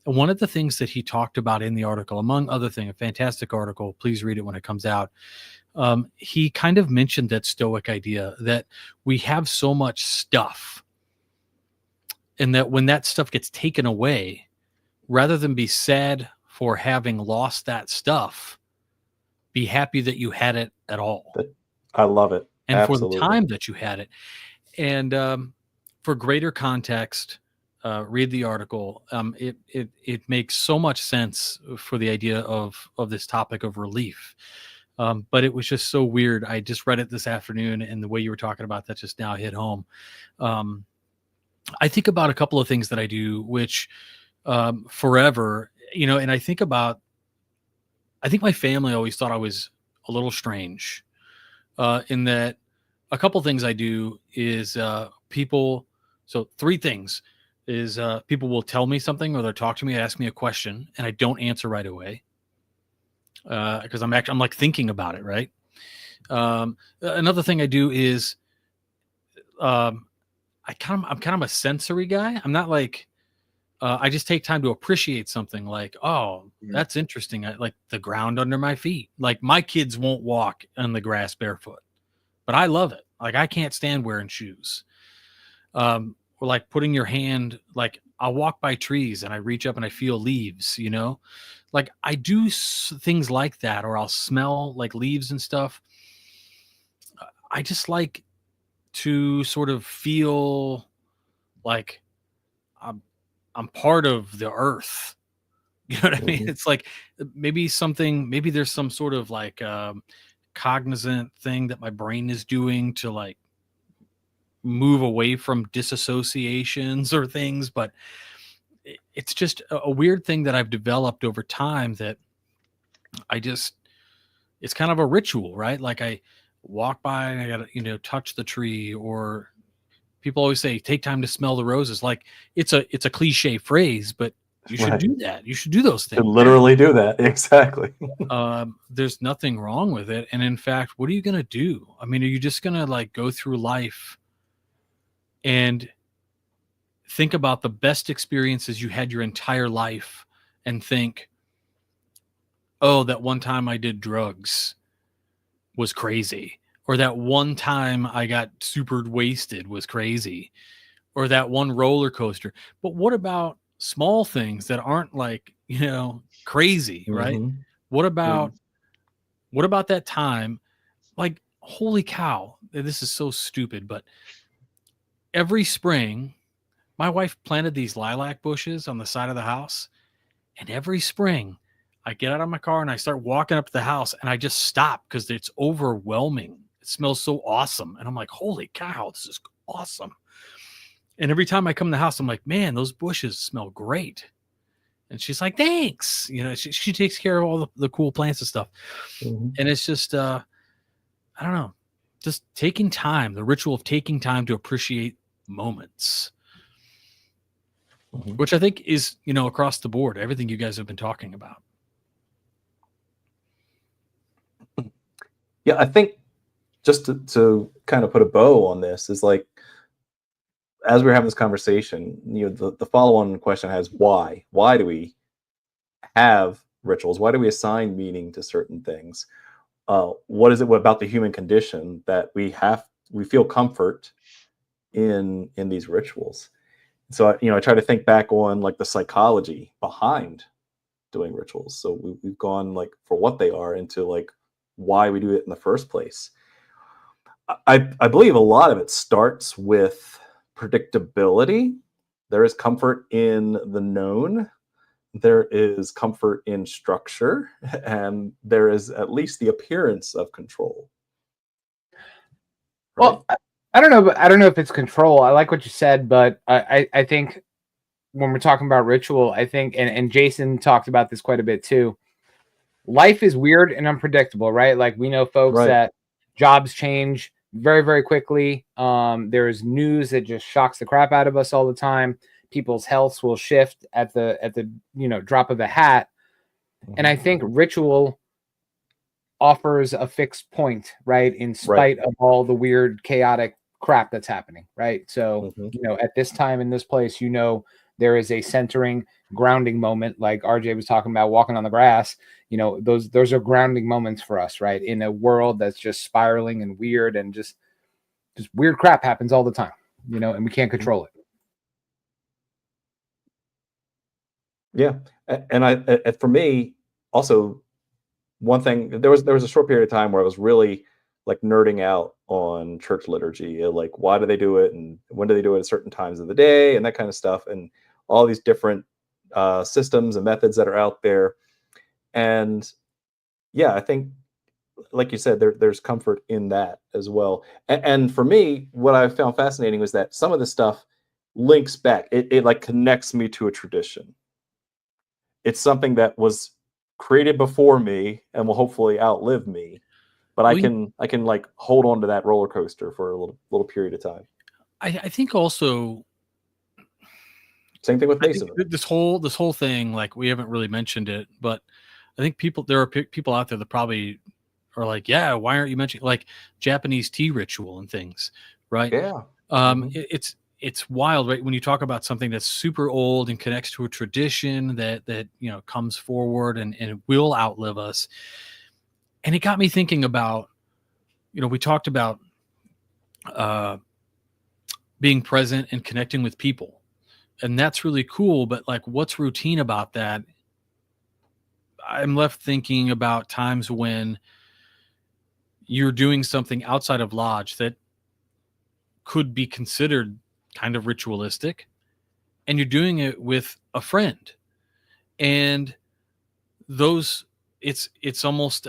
And one of the things that he talked about in the article, among other things, a fantastic article, please read it when it comes out. He kind of mentioned that Stoic idea that we have so much stuff, and that when that stuff gets taken away, rather than be sad for having lost that stuff, be happy that you had it at all. I love it. And Absolutely. for the time that you had it. And for greater context, read the article. It makes so much sense for the idea of this topic of relief. But it was just so weird. I just read it this afternoon, and the way you were talking about that just now hit home. I think about a couple of things that I do, which forever, you know, and I think my family always thought I was a little strange, in that a couple things I do is so three things is people will tell me something, or they'll talk to me, ask me a question, and I don't answer right away. Because I'm like thinking about it, right? Another thing I do is I'm kind of a sensory guy. I'm not like I just take time to appreciate something, like, oh, that's interesting. I like the ground under my feet. Like, my kids won't walk on the grass barefoot, but I love it. Like, I can't stand wearing shoes. Or like putting your hand, like, I'll walk by trees and I reach up and I feel leaves, you know, like I do things like that, or I'll smell like leaves and stuff. I just like to sort of feel like I'm part of the earth, You know what I mean? It's like maybe there's some sort of like cognizant thing that my brain is doing to like move away from disassociations or things, but it's just a weird thing that I've developed over time that it's kind of a ritual, right? Like I walk by and I gotta, touch the tree, or people always say, take time to smell the roses. Like it's a cliche phrase, but you should do that. You should do those things. To literally do that. Exactly. There's nothing wrong with it. And in fact, what are you going to do? I mean, are you just going to like go through life and think about the best experiences you had your entire life and think, oh, that one time I did drugs was crazy, or that one time I got super wasted was crazy, or that one roller coaster? But what about small things that aren't like, crazy, right? What about that time? Like, holy cow, this is so stupid, but every spring, my wife planted these lilac bushes on the side of the house, and every spring I get out of my car and I start walking up to the house and I just stop because it's overwhelming. It smells so awesome. And I'm like, holy cow, this is awesome. And every time I come in the house, I'm like, man, those bushes smell great. And she's like, thanks. She takes care of all the cool plants and stuff. And it's just, I don't know, just taking time, the ritual of taking time to appreciate moments, which I think is, across the board, everything you guys have been talking about. Yeah, I think just to kind of put a bow on this is like, as we're having this conversation, the follow-on question has why? Why do we have rituals? Why do we assign meaning to certain things? What is it about the human condition that we feel comfort in these rituals? So I try to think back on like the psychology behind doing rituals. So we've gone like for what they are into like why we do it in the first place. I believe a lot of it starts with predictability. There is comfort in the known. There is comfort in structure, and there is at least the appearance of control. Right? Well, I don't know, but I don't know if it's control. I like what you said, but I think when we're talking about ritual, I think, and Jason talked about this quite a bit too. Life is weird and unpredictable, right? Like we know folks that jobs change very, very quickly. There's news that just shocks the crap out of us all the time. People's healths will shift at the drop of a hat. And I think ritual offers a fixed point, right? In spite of all the weird, chaotic crap that's happening, right? So, at this time in this place, there is a centering, grounding moment, like RJ was talking about walking on the grass. Those are grounding moments for us, right? In a world that's just spiraling and weird, and just weird crap happens all the time, and we can't control it. Yeah. And for me, also, one thing, there was a short period of time where I was really like nerding out on church liturgy, like why do they do it and when do they do it at certain times of the day and that kind of stuff, and all these different systems and methods that are out there. And yeah, I think, like you said, there's comfort in that as well. And for me, what I found fascinating was that some of the stuff links back. It like connects me to a tradition. It's something that was created before me and will hopefully outlive me. But I can like hold on to that roller coaster for a little period of time. I think also same thing with Mason. This whole thing, like we haven't really mentioned it, but I think there are people out there that probably are like, yeah, why aren't you mentioning like Japanese tea ritual and things, right? Yeah. It's wild, right? When you talk about something that's super old and connects to a tradition that comes forward and will outlive us. And it got me thinking about, we talked about being present and connecting with people. And that's really cool. But like, what's routine about that? I'm left thinking about times when you're doing something outside of lodge that could be considered kind of ritualistic, and you're doing it with a friend. And those, it's almost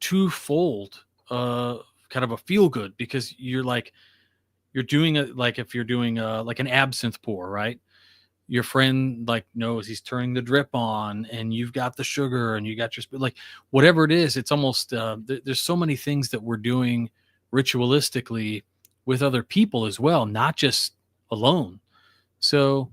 twofold, kind of a feel good, because you're doing it, like if you're doing like an absinthe pour, right? Your friend like knows he's turning the drip on, and you've got the sugar, and you got your like whatever it is. It's almost there's so many things that we're doing ritualistically with other people as well, not just alone. So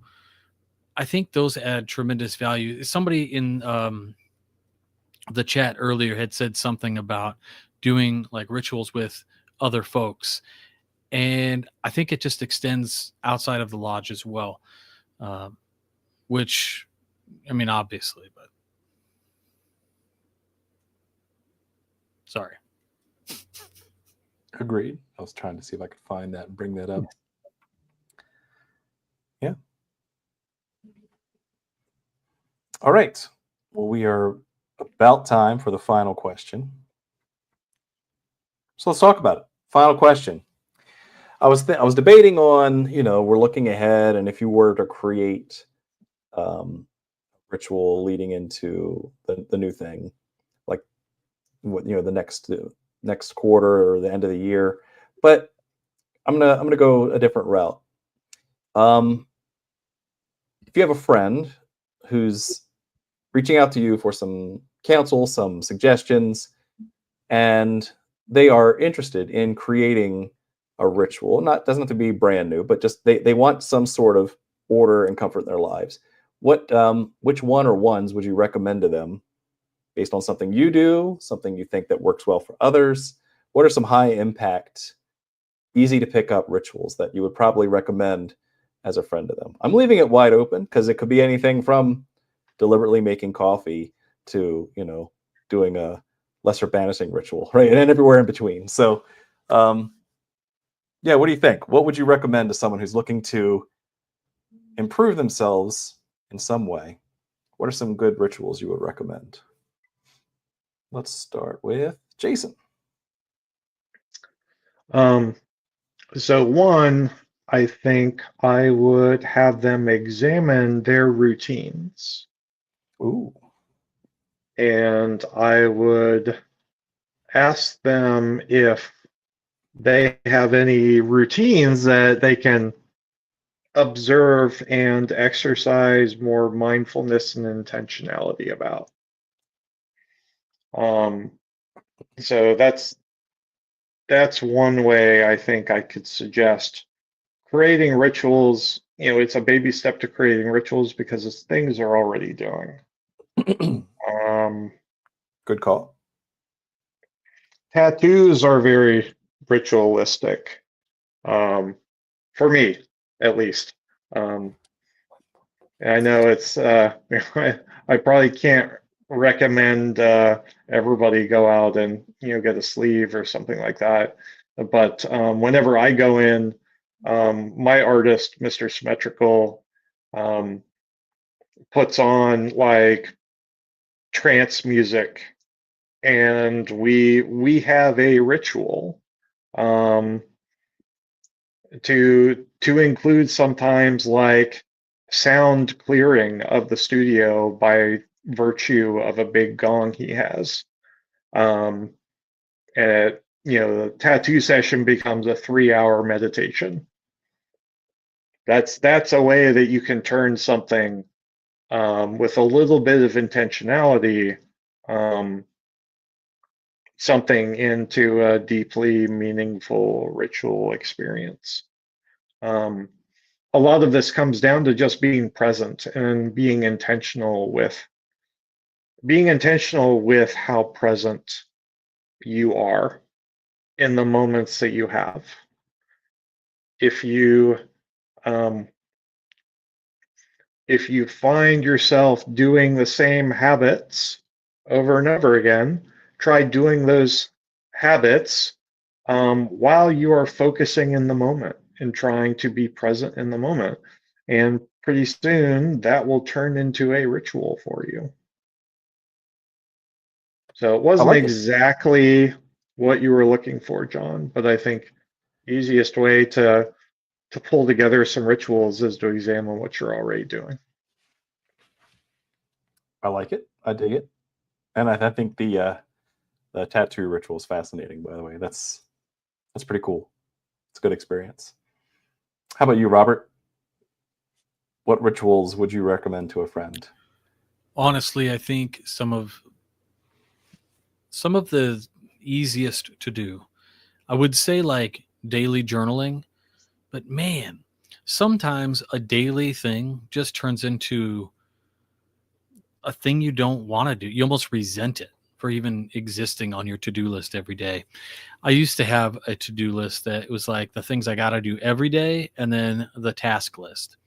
I think those add tremendous value. Somebody in the chat earlier had said something about doing like rituals with other folks, and I think it just extends outside of the lodge as well, which, I mean, obviously, but sorry. Agreed. I was trying to see if I could find that and bring that up. Yeah. All right. Well, we are about time for the final question. So let's talk about it. Final question. I was debating on, we're looking ahead, and if you were to create ritual leading into the new thing, like what the next quarter or the end of the year, but I'm gonna go a different route. If you have a friend who's reaching out to you for some counsel, some suggestions, and they are interested in creating a ritual, doesn't have to be brand new, but just they want some sort of order and comfort in their lives. Which one or ones would you recommend to them based on something you do, something you think that works well for others? What are some high impact, easy to pick up rituals that you would probably recommend as a friend to them? I'm leaving it wide open because it could be anything from deliberately making coffee to, doing a lesser banishing ritual, right? And everywhere in between. So, yeah, what do you think? What would you recommend to someone who's looking to improve themselves in some way? What are some good rituals you would recommend? Let's start with Jason. So one, I think I would have them examine their routines. Ooh. And I would ask them if they have any routines that they can observe and exercise more mindfulness and intentionality about. So that's one way I think I could suggest creating rituals. It's a baby step to creating rituals because it's things they're already doing. Good call. Tattoos are very ritualistic, for me, at least. And I know it's, I probably can't recommend everybody go out and get a sleeve or something like that. But whenever I go in, my artist, Mr. Symmetrical, puts on like trance music, and we have a ritual to include sometimes like sound clearing of the studio by virtue of a big gong he has. And the tattoo session becomes a 3-hour meditation. That's a way that you can turn something with a little bit of intentionality, something into a deeply meaningful ritual experience. A lot of this comes down to just being present and being intentional with how present you are in the moments that you have. If you find yourself doing the same habits over and over again, try doing those habits while you are focusing in the moment and trying to be present in the moment. And pretty soon that will turn into a ritual for you. So it wasn't exactly what you were looking for, John, but I think the easiest way to pull together some rituals is to examine what you're already doing. I like it. I dig it. And I think the tattoo ritual is fascinating, by the way. That's pretty cool. It's a good experience. How about you, Robert? What rituals would you recommend to a friend? Honestly, I think some of the easiest to do, I would say like daily journaling, but man, sometimes a daily thing just turns into a thing you don't want to do. You almost resent it for even existing on your to-do list every day. I used to have a to-do list that was like the things I got to do every day and then the task list.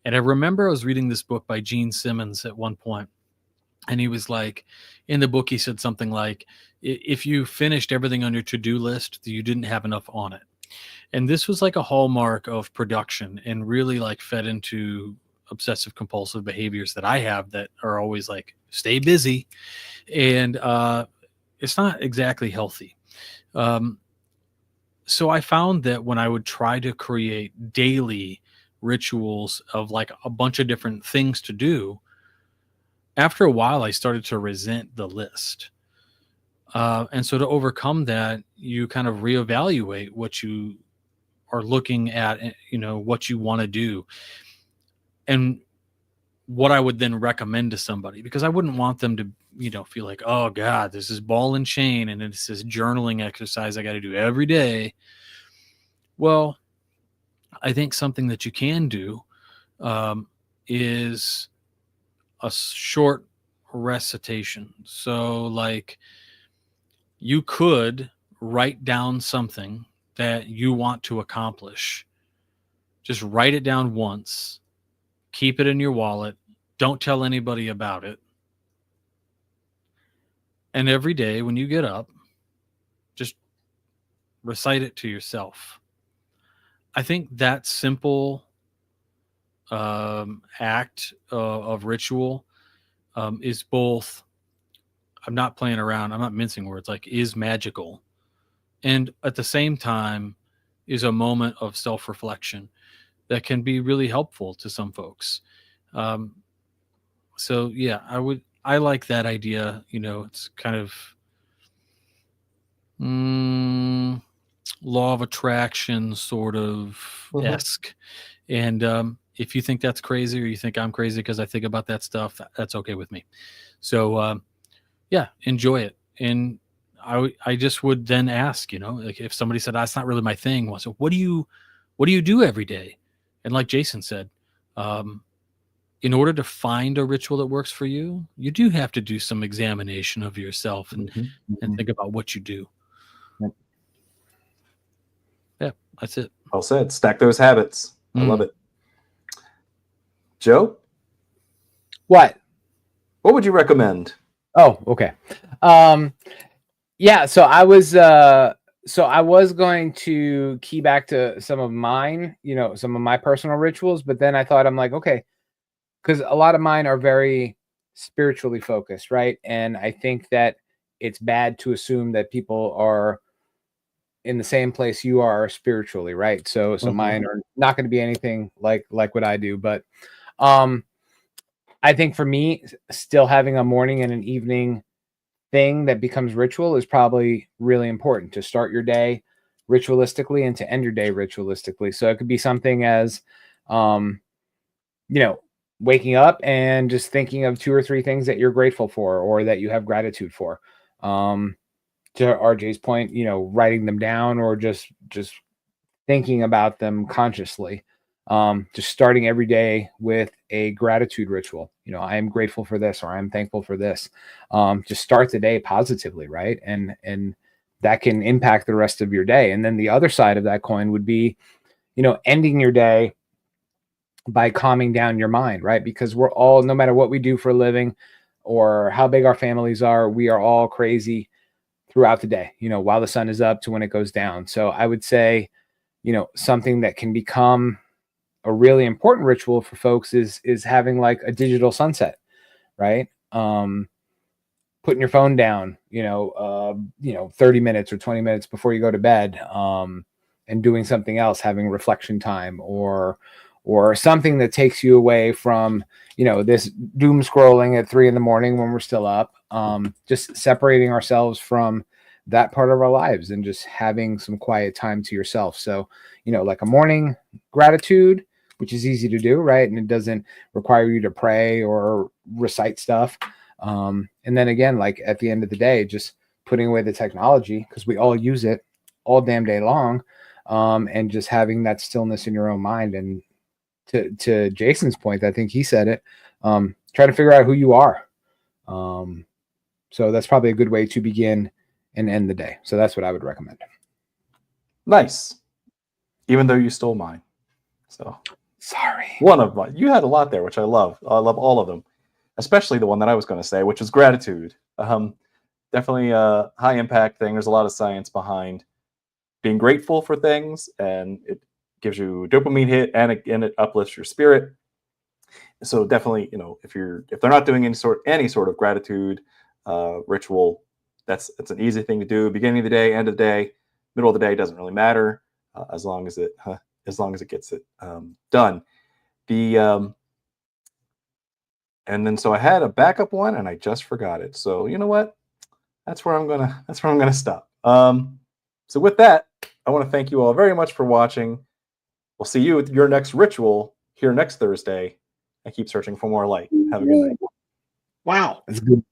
And I remember I was reading this book by Gene Simmons at one point, and he was like, in the book, he said something like, if you finished everything on your to-do list, you didn't have enough on it. And this was like a hallmark of production and really like fed into obsessive compulsive behaviors that I have that are always like, stay busy. And it's not exactly healthy. So I found that when I would try to create daily rituals of like a bunch of different things to do, after a while, I started to resent the list. And so to overcome that, you kind of reevaluate what you are looking at, what you want to do. And what I would then recommend to somebody, because I wouldn't want them to, feel like, oh God, this is ball and chain and it's this journaling exercise I got to do every day. Well, I think something that you can do is a short recitation. So like you could write down something that you want to accomplish. Just write it down once, keep it in your wallet. Don't tell anybody about it. And every day when you get up, just recite it to yourself. I think that simple act of ritual is both, I'm not playing around, I'm not mincing words, like is magical. And at the same time is a moment of self-reflection that can be really helpful to some folks. So yeah, I like that idea. It's kind of law of attraction sort of esque. And if you think that's crazy or you think I'm crazy because I think about that stuff, that's okay with me. So yeah, enjoy it. And I just would then ask, like if somebody said that's not really my thing, well, so what do you do every day? And like Jason said, in order to find a ritual that works for you, you do have to do some examination of yourself and think about what you do. Yep. Yeah, that's it. Well said. Stack those habits. I love it. Joe? What would you recommend? Oh, okay. Yeah, so I was going to key back to some of mine, some of my personal rituals, but then I thought, I'm like, okay, because a lot of mine are very spiritually focused, right? And I think that it's bad to assume that people are in the same place you are spiritually, right? So mine are not going to be anything like what I do, but I think for me, still having a morning and an evening thing that becomes ritual is probably really important to start your day ritualistically and to end your day ritualistically. So it could be something as, waking up and just thinking of 2 or 3 things that you're grateful for or that you have gratitude for. To RJ's point, writing them down or just thinking about them consciously. Just starting every day with a gratitude ritual. I am grateful for this, or I'm thankful for this. Just start the day positively, right? And that can impact the rest of your day. And then the other side of that coin would be, ending your day by calming down your mind, right? Because we're all, no matter what we do for a living or how big our families are, we are all crazy throughout the day, while the sun is up to when it goes down. So I would say, something that can become a really important ritual for folks is having like a digital sunset, right? Putting your phone down, 30 minutes or 20 minutes before you go to bed, and doing something else, having reflection time or or something that takes you away from, this doom scrolling at 3 a.m. when we're still up. Just separating ourselves from that part of our lives and just having some quiet time to yourself. So, like a morning gratitude, which is easy to do, right? And it doesn't require you to pray or recite stuff. And then again, like at the end of the day, just putting away the technology, because we all use it all damn day long, and just having that stillness in your own mind. And to Jason's point, I think he said it, try to figure out who you are. So that's probably a good way to begin and end the day. So that's what I would recommend. Nice. Even though you stole mine. So sorry. One of mine. You had a lot there, which I love. I love all of them, especially the one that I was going to say, which is gratitude. Definitely a high impact thing. There's a lot of science behind being grateful for things, and it gives you a dopamine hit, and it uplifts your spirit. So definitely, if they're not doing any sort of gratitude ritual, it's an easy thing to do. Beginning of the day, end of the day, middle of the day, doesn't really matter, as long as it gets it done. And then so I had a backup one, and I just forgot it. So you know what? That's where I'm gonna stop. So with that, I want to thank you all very much for watching. We'll see you with your next ritual here next Thursday. I keep searching for more light. Have a good night. Wow. That's good.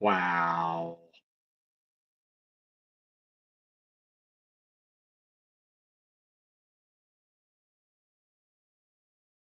Wow.